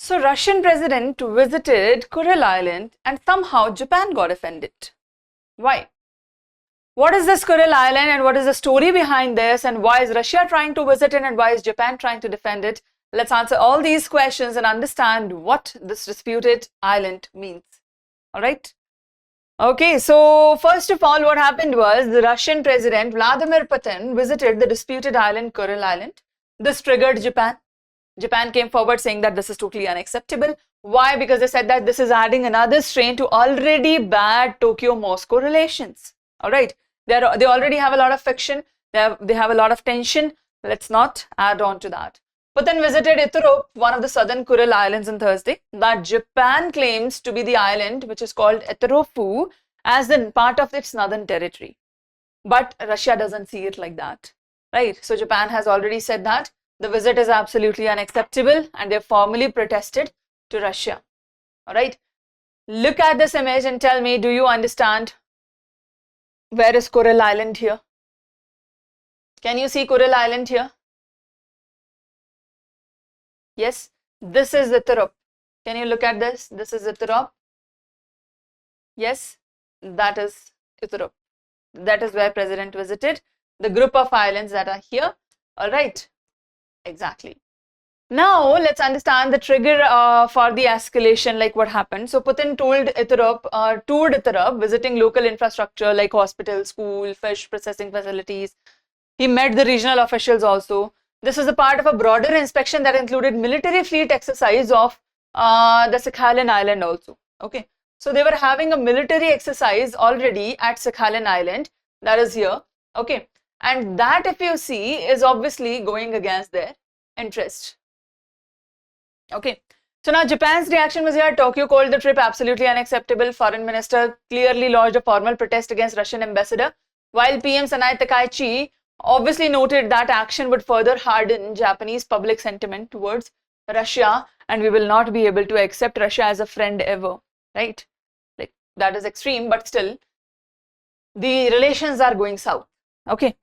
So Russian president visited Kuril Island and somehow Japan got offended. Why? What is this Kuril Island and what is the story behind this, and why is Russia trying to visit it and why is Japan trying to defend it? Let's answer all these questions and understand what this disputed island means. Alright? Okay, so first of all, what happened was the Russian President Vladimir Putin visited the disputed island Kuril Island. This triggered Japan. Japan came forward saying that this is totally unacceptable. Why? Because they said that this is adding another strain to already bad Tokyo-Moscow relations. Alright, they already have a lot of friction, they have a lot of tension. Let's not add on to that. Putin visited Iturup, one of the southern Kuril Islands, on Thursday. That Japan claims to be the island which is called Iturup as in part of its northern territory. But Russia doesn't see it like that. Right? So Japan has already said that the visit is absolutely unacceptable and they formally protested to Russia. Alright? Look at this image and tell me, do you understand where is Kuril Island here? Can you see Kuril Island here? Yes, this is Iturup. Can you look at this? This is Iturup. Yes, that is Iturup. That is where President visited. The group of islands that are here. Alright, exactly. Now, let's understand the trigger for the escalation, like what happened. So, Putin toured Iturup, visiting local infrastructure like hospitals, school, fish processing facilities. He met the regional officials also. This is a part of a broader inspection that included military fleet exercise of the Sakhalin Island also. Okay, so they were having a military exercise already at Sakhalin Island, that is here. Okay, and that, if you see, is obviously going against their interest. Okay, so now Japan's reaction was here. Tokyo called the trip absolutely unacceptable. Foreign Minister clearly lodged a formal protest against Russian ambassador, while PM Sanae Takaichi obviously noted that action would further harden Japanese public sentiment towards Russia and we will not be able to accept Russia as a friend ever, right? Like, that is extreme, but still the relations are going south. Okay,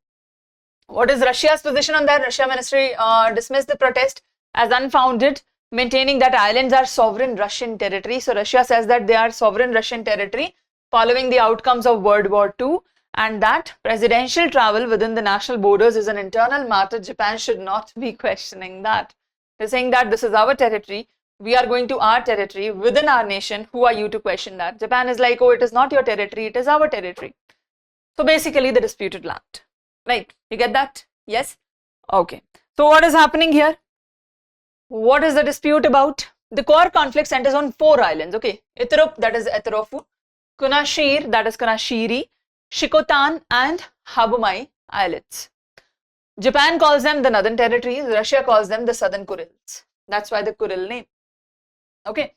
what is Russia's position on that? Russia ministry dismissed the protest as unfounded, maintaining that islands are sovereign Russian territory. So Russia says that they are sovereign Russian territory following the outcomes of World War II. And that presidential travel within the national borders is an internal matter. Japan should not be questioning that. They're saying that this is our territory. We are going to our territory within our nation. Who are you to question that? Japan is like, oh, it is not your territory. It is our territory. So basically the disputed land. Right? You get that? Yes? Okay. So what is happening here? What is the dispute about? The core conflict centers on 4 islands. Okay. Iturup, that is Iturup. Kunashir, that is Kunashiri. Shikotan and Habumai Islets. Japan calls them the northern territories, Russia calls them the southern Kurils. That's why the Kuril name. Okay.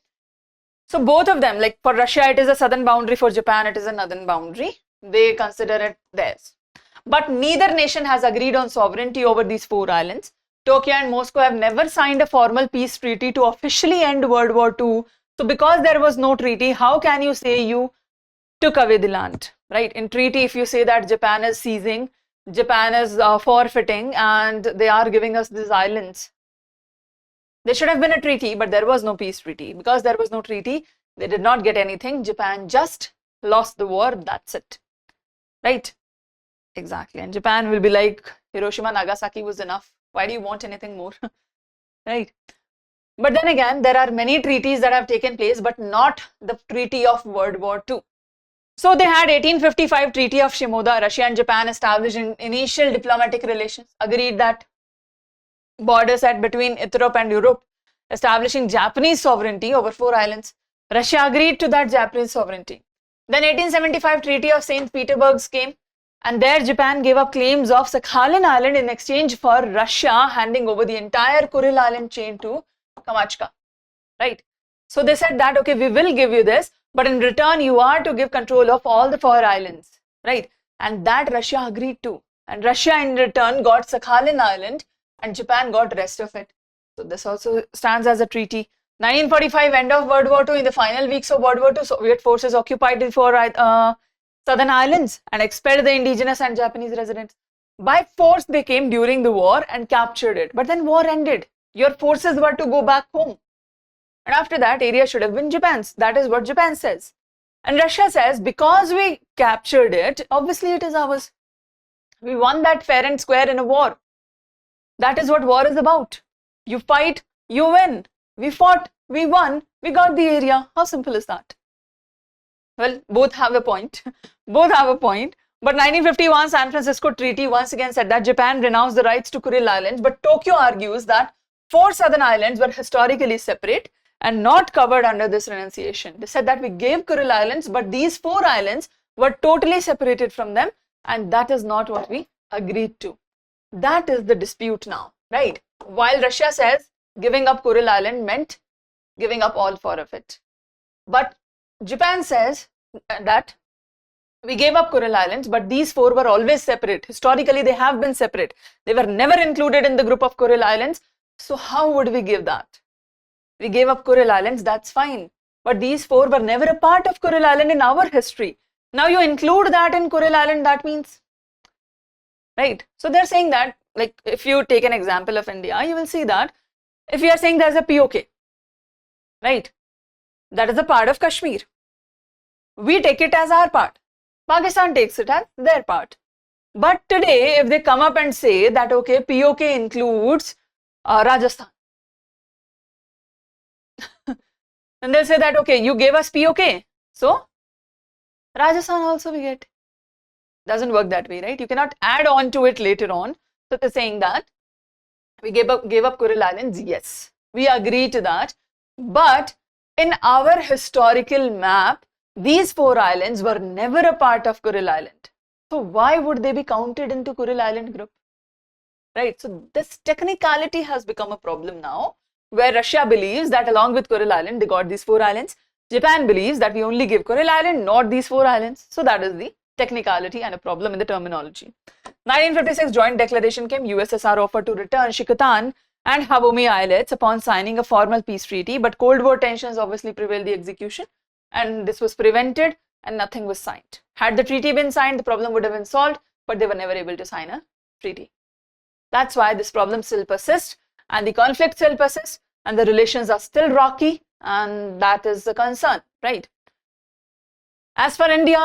So both of them, like for Russia it is a southern boundary, for Japan it is a northern boundary. They consider it theirs. But neither nation has agreed on sovereignty over these 4 islands. Tokyo and Moscow have never signed a formal peace treaty to officially end World War II. So because there was no treaty, how can you say you took away the land? Right? In treaty, if you say that Japan is seizing, Japan is forfeiting and they are giving us these islands. There should have been a treaty, but there was no peace treaty. Because there was no treaty, they did not get anything. Japan just lost the war, that's it. Right? Exactly. And Japan will be like, Hiroshima, Nagasaki was enough. Why do you want anything more? Right? But then again, there are many treaties that have taken place, but not the treaty of World War II. So they had 1855 Treaty of Shimoda. Russia and Japan established initial diplomatic relations, agreed that border set between Iturup and Europe, establishing Japanese sovereignty over 4 islands. Russia agreed to that Japanese sovereignty. Then 1875 Treaty of St. Petersburg came, and there Japan gave up claims of Sakhalin Island in exchange for Russia handing over the entire Kuril Island chain to Kamchatka. Right? So they said that, okay, we will give you this, but in return, you are to give control of all the 4 islands, right? And that Russia agreed to. And Russia in return got Sakhalin Island and Japan got the rest of it. So this also stands as a treaty. 1945, end of World War II. In the final weeks of World War II, Soviet forces occupied the 4 southern islands and expelled the indigenous and Japanese residents. By force, they came during the war and captured it. But then war ended. Your forces were to go back home. And after that, area should have been Japan's. That is what Japan says. And Russia says, because we captured it, obviously it is ours. We won that fair and square in a war. That is what war is about. You fight, you win. We fought, we won, we got the area. How simple is that? Well, both have a point. Both have a point. But 1951 San Francisco Treaty once again said that Japan renounced the rights to Kuril Islands, but Tokyo argues that 4 southern islands were historically separate and not covered under this renunciation. They said that we gave Kuril Islands, but these 4 islands were totally separated from them, and that is not what we agreed to. That is the dispute now, right? While Russia says giving up Kuril Island meant giving up all 4 of it. But Japan says that we gave up Kuril Islands, but these 4 were always separate. Historically, they have been separate. They were never included in the group of Kuril Islands. So how would we give that? We gave up Kuril Islands, that's fine. But these 4 were never a part of Kuril Island in our history. Now you include that in Kuril Island, that means, right? So they're saying that, like, if you take an example of India, you will see that if you are saying there's a POK, right? That is a part of Kashmir. We take it as our part. Pakistan takes it as their part. But today, if they come up and say that, okay, POK includes Rajasthan. And they'll say that, okay, you gave us POK. So, Rajasthan also we get. Doesn't work that way, right? You cannot add on to it later on. So, they're saying that we gave up Kuril Islands. Yes, we agree to that. But in our historical map, these 4 islands were never a part of Kuril Island. So why would they be counted into Kuril Island group? Right, so this technicality has become a problem now, where Russia believes that along with Kuril Island, they got these 4 islands. Japan believes that we only give Kuril Island, not these 4 islands. So that is the technicality and a problem in the terminology. 1956 joint declaration came. USSR offered to return Shikotan and Habumi Islets upon signing a formal peace treaty, but Cold War tensions obviously prevailed the execution, and this was prevented and nothing was signed. Had the treaty been signed, the problem would have been solved, but they were never able to sign a treaty. That's why this problem still persists and the conflict still persists and the relations are still rocky, and that is the concern, right? As for India,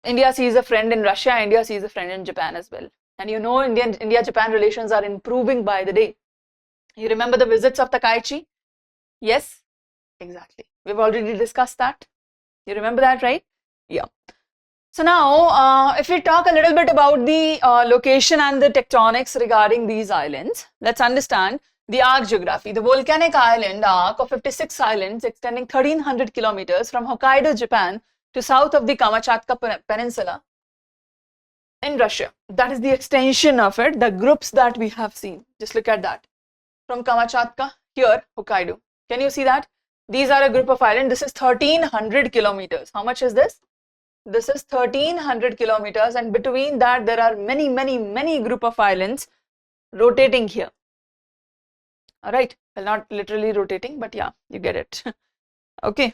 India sees a friend in Russia, India sees a friend in Japan as well. And you know, India-Japan relations are improving by the day. You remember the visits of Takaichi? Yes, exactly. We've already discussed that. You remember that, right? Yeah. So now, if we talk a little bit about the location and the tectonics regarding these islands, let's understand the arc geography. The volcanic island arc of 56 islands extending 1300 kilometers from Hokkaido, Japan to south of the Kamchatka Peninsula in Russia. That is the extension of it, the groups that we have seen. Just look at that. From Kamchatka, here, Hokkaido. Can you see that? These are a group of islands. This is 1300 kilometers. How much is this? This is 1300 kilometers, and between that there are many group of islands rotating here. All right. Well, not literally rotating, but yeah, you get it. Okay.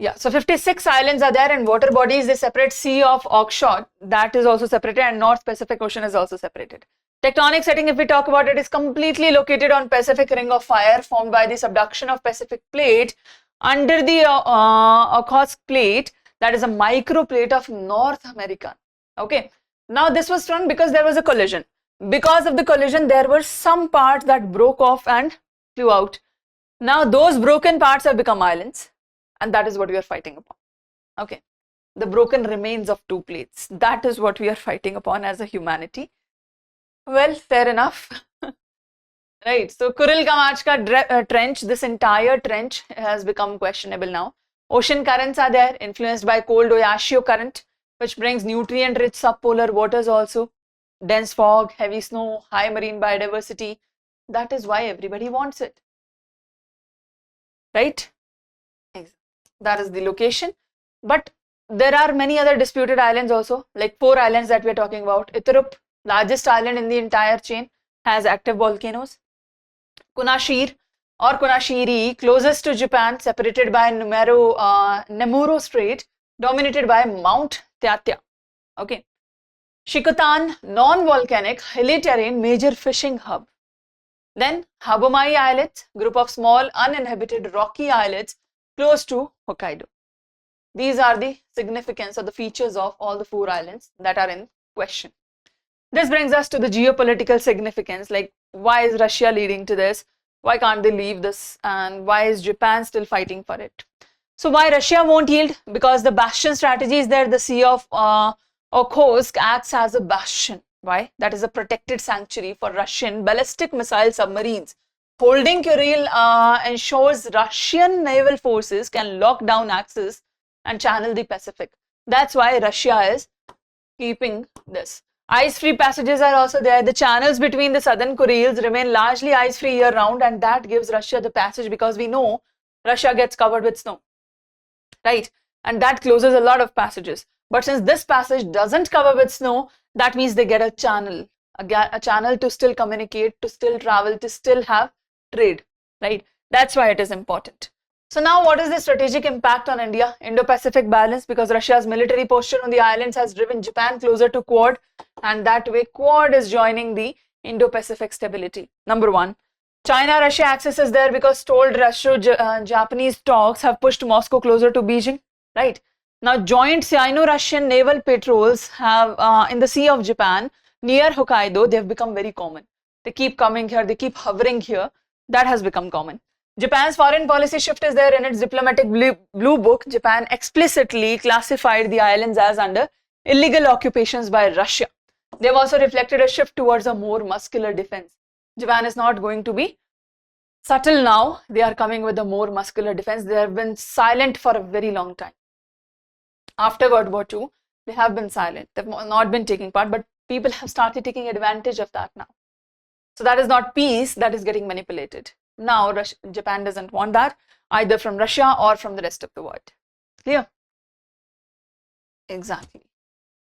Yeah, so 56 islands are there, and water bodies, they separate Sea of Oxshott, that is also separated, and North Pacific Ocean is also separated. Tectonic setting, if we talk about it, is completely located on Pacific Ring of Fire formed by the subduction of Pacific Plate under the Okhotsk Plate, that is a microplate of North America. Okay, now this was formed because there was a collision. Because of the collision, there were some parts that broke off and flew out. Now those broken parts have become islands. And that is what we are fighting upon. Okay, the broken remains of 2 plates. That is what we are fighting upon as a humanity. Well, fair enough. Right, so Kuril-Kamchatka trench, this entire trench has become questionable now. Ocean currents are there, influenced by cold Oyashio current, which brings nutrient-rich subpolar waters also. Dense fog, heavy snow, high marine biodiversity. That is why everybody wants it. Right? That is the location. But there are many other disputed islands also, like 4 islands that we are talking about. Iturup, largest island in the entire chain, has active volcanoes. Kunashir or Kunashiri, closest to Japan, separated by Nemuro Strait, dominated by Mount Tyatya. Okay. Shikotan, non-volcanic, hilly terrain, major fishing hub. Then Habomai Islets, group of small uninhabited rocky islets close to Hokkaido. These are the significance or the features of all the 4 islands that are in question. This brings us to the geopolitical significance, like why is Russia leading to this? Why can't they leave this? And why is Japan still fighting for it? So why Russia won't yield? Because the bastion strategy is there. The Sea of Okhotsk acts as a bastion. Why? That is a protected sanctuary for Russian ballistic missile submarines. Holding Kuril ensures Russian naval forces can lock down access and channel the Pacific. That's why Russia is keeping this. Ice-free passages are also there. The channels between the southern Kurils remain largely ice-free year-round, and that gives Russia the passage because we know Russia gets covered with snow, right? And that closes a lot of passages. But since this passage doesn't cover with snow, that means they get a channel to still communicate, to still travel, to still have trade, right? That's why it is important. So now what is the strategic impact on India? Indo-Pacific balance, because Russia's military posture on the islands has driven Japan closer to Quad, and that way Quad is joining the Indo-Pacific stability. Number 1. China-Russia axis is there because told Russo-Japanese talks have pushed Moscow closer to Beijing, right? Now joint Sino-Russian naval patrols have in the Sea of Japan near Hokkaido, they have become very common. They keep coming here, they keep hovering here. That has become common. Japan's foreign policy shift is there in its diplomatic blue book. Japan explicitly classified the islands as under illegal occupations by Russia. They've also reflected a shift towards a more muscular defense. Japan is not going to be subtle now. They are coming with a more muscular defense. They have been silent for a very long time. After World War II, they have been silent. They've not been taking part, but people have started taking advantage of that now. So that is not peace, that is getting manipulated. Now, Japan doesn't want that either from Russia or from the rest of the world. Clear? Exactly.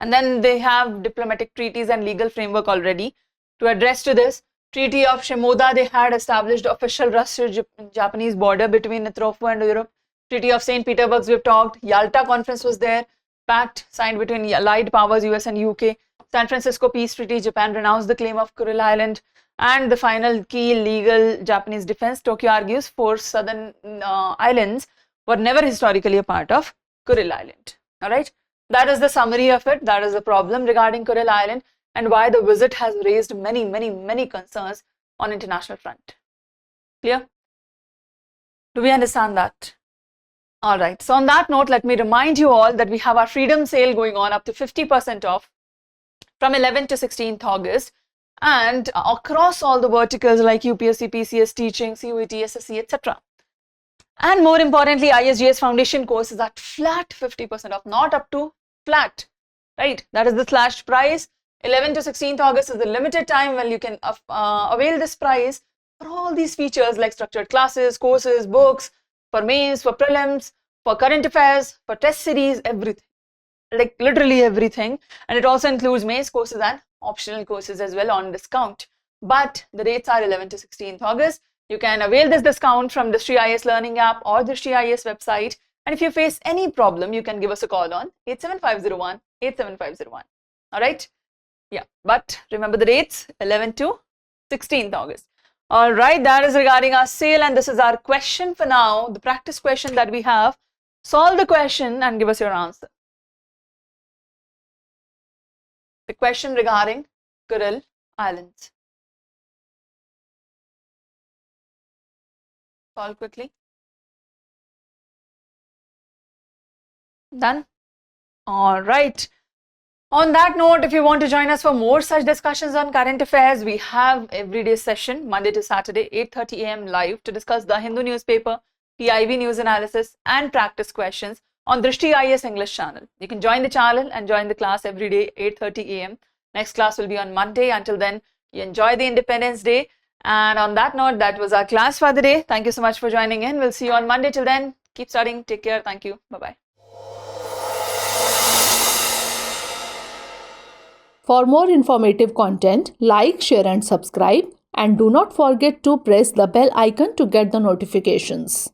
And then they have diplomatic treaties and legal framework already to address to this. Treaty of Shimoda, they had established official Russo-Japanese border between Iturup and Europe. Treaty of St. Petersburg, we've talked. Yalta Conference was there. Pact signed between allied powers, US and UK. San Francisco Peace Treaty, Japan renounced the claim of Kuril Island. And the final key legal Japanese defense, Tokyo argues 4 southern islands were never historically a part of Kuril Island. Alright, that is the summary of it. That is the problem regarding Kuril Island and why the visit has raised many concerns on international front. Clear? Do we understand that? Alright, so on that note, let me remind you all that we have our freedom sale going on up to 50% off from 11th to 16th August. And across all the verticals like UPSC, PCS, teaching, CUET, SSC, etc. And more importantly, ISGS foundation course is at flat 50% off, not up to flat, right? That is the slashed price. 11th to 16th August is the limited time when you can avail this price for all these features like structured classes, courses, books, for mains, for prelims, for current affairs, for test series, everything. Like literally everything. And it also includes mains courses and optional courses as well on discount. But the rates are 11th to 16th August. You can avail this discount from Drishti IAS learning app or Drishti IAS website. And if you face any problem, you can give us a call on 87501 87501. All right? Yeah, but remember the rates, 11th to 16th August. All right, that is regarding our sale, and this is our question for now, the practice question that we have. Solve the question and give us your answer. The question regarding Kuril Islands. Solve quickly. Done? All right. On that note, if you want to join us for more such discussions on current affairs, we have everyday session Monday to Saturday, 8:30 a.m. live to discuss the Hindu newspaper, PIB news analysis and practice questions on Drishti IAS English channel. You can join the channel and join the class every day, 8:30 a.m. Next class will be on Monday. Until then, you enjoy the Independence Day. And on that note, that was our class for the day. Thank you so much for joining in. We'll see you on Monday. Till then, keep studying. Take care. Thank you. Bye-bye. For more informative content, like, share and subscribe, and do not forget to press the bell icon to get the notifications.